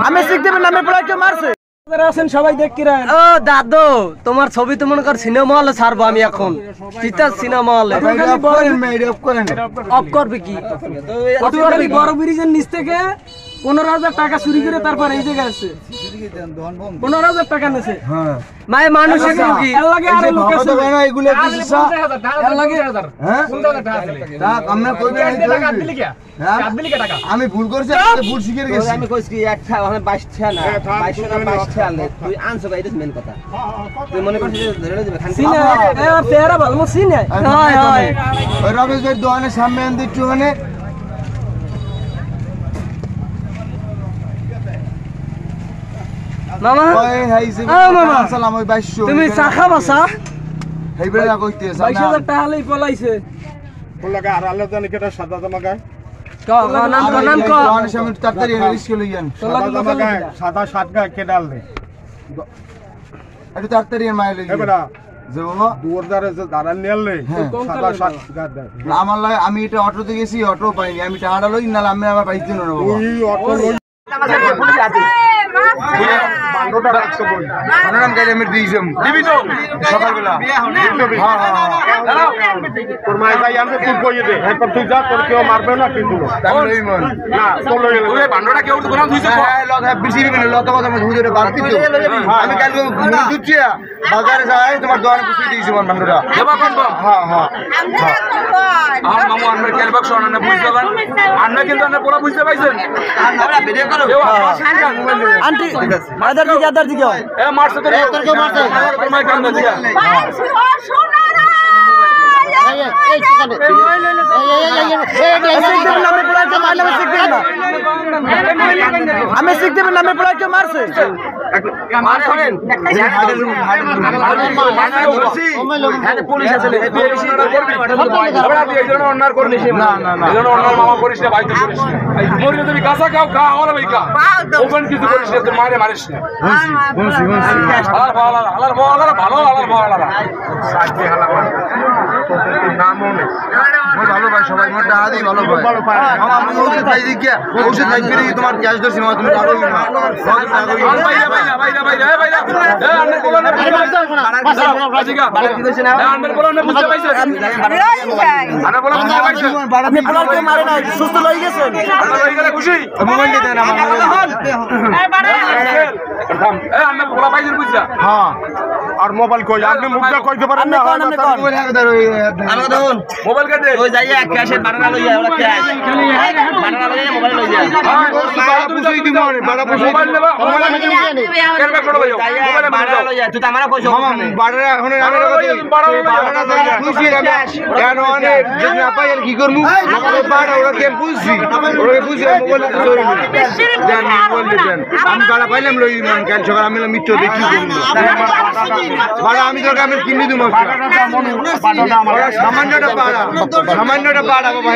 আমি শিখদেবের নামে পড়াই কেউ মারছে আছেন সবাই দেখি ও দাদু তোমার ছবি তো মনে কর সিনেমা হলে ছাড়বো আমি এখন চিতা সিনেমা হলে অফ করবে কি বড় ব্রিজের নিচ থেকে 15,000 টাকা চুরি করে তারপর এই জায়গায় আছে 15,000 টাকা নেছে মাই মানুষ কি এর লাগে আর লোক আছে না এগুলো কিছু এর লাগে হ্যাঁ টাকা আমরা কইবে টাকা দিলি কি কাট দিলি কি টাকা আমি ভুল করেছি ভুল শিখে গেছি আমি কইছি কি একটা ওখানে 22 টা না 22 না 22 টা নে তুই আনছো ভাই এটা মেন কথা তুই মনে করছিস ধরে দিবে খান সিনে এ তেরা ভালো মো সিনে হয় হয় ওই রমেশ ভাই দোকানের সামনে আন দিচ্ছ মানে মামা ওই হাইছে মামা সালাম ওই 2200 তুমি শাখা বাসা হেইবেলা কইতেছ 22000 টাকা লই পলাইছে কোন লাগা আর আল্লাহ জানে কেটা সাদা জামাগায় নাম কো আমি সামনে তাড়াতাড়ি রিস্ক লইয়ান সাদা সাদগা কে ডাল দে একটু তাড়াতাড়ি মাইলে এ বেটা যে বাবা দুয়ারদারে যে দাঁড়ান নিয়ালে সাদা সাদগা দে আমার লাগে আমি এটা অটোতে গেছি অটো পাইনি আমি টাকাটা লই না আমি আবার পাইতে না বাবা ওই অটো লই পুলিশ আছে বান্ডোটা রাখছো বল বান্ডোটা গাড়ি আমি দিইছম দিবি তো সকালবেলা হ্যাঁ হ্যাঁ তোর মাই ভাই আমাকে তুই কইয়ে দে এরপর তুই যা তোর কেউ মারবে না কিন্তু তাই লই মন না তোর লই ওই বান্ডোটা কেউ তো গোলাম ধুইছে হ্যাঁ লগ বেশি দিবি না লগ কথা আমি ধুইরে বাদ দিই আমি কালকে ঘুরে দুচ্ছি বাজারে যাই তোমার দোকানে বসে দিইছি মন বান্ডোটা দেবা কোন হ্যাঁ হ্যাঁ আর মামু আমরা কেরবক্স অননে বুঝতে পারেন আমরা কিন্তু আমরা পুরো বুঝতে পাইছেন আমরা ভিডিও করব আন্টি আদার দিকে এ মারছে তো তোর কেউ মারছে তোর মাই কাম দিছে আমি শিখদেবের নামে পড়াই কেউ মারছে পুলিশ আছে তুমি কাঁচা খাও খা আমার ভাই খা ওপেন কিছু করিস না তোর মারে মারিস না ভালো নামও নেই ভালো ভাই সবাই মোট টাকা দিই ভালো ভাই আমার ওষুধ খাই দিই কি ওষুধ খাই ফিরে তোমার ক্যাশ ধরছি না তুমি টাকা দিই না সুস্থ লই গেছেন খুশি মোবাইল দিয়ে দেন আমার হ্যাঁ আর মোবাইল কই আপনি মুখটা কইতে পারেন না মোবাইল কাটে ওই যাইয়া ক্যাশে বানানা লইয়া ওরা ক্যাশ বানানা লইয়া মোবাইল লইয়া বাড়া পুষই দিব বাড়া পুষই মোবাইল নেবা মোবাইল কেরবা করো ভাই মোবাইল বাড়া লইয়া তুই আমারে কইছো বাড়া এখন বাড়া যাইয়া খুশি রে কেন অনেক যদি আপাই কি করমু বাড়া ওরা কে বুঝছি ওরা বুঝি মোবাইল ধরে জান মোবাইল দেন আমি বাড়া পাইলাম লই মান কাল সকাল আমি মিত্র দেখি করমু বাড়া আমি তোকে আমি কিনে দিমু বাড়াটা মনে বাড়াটা আমার সামান্যটা বাড়া বাবা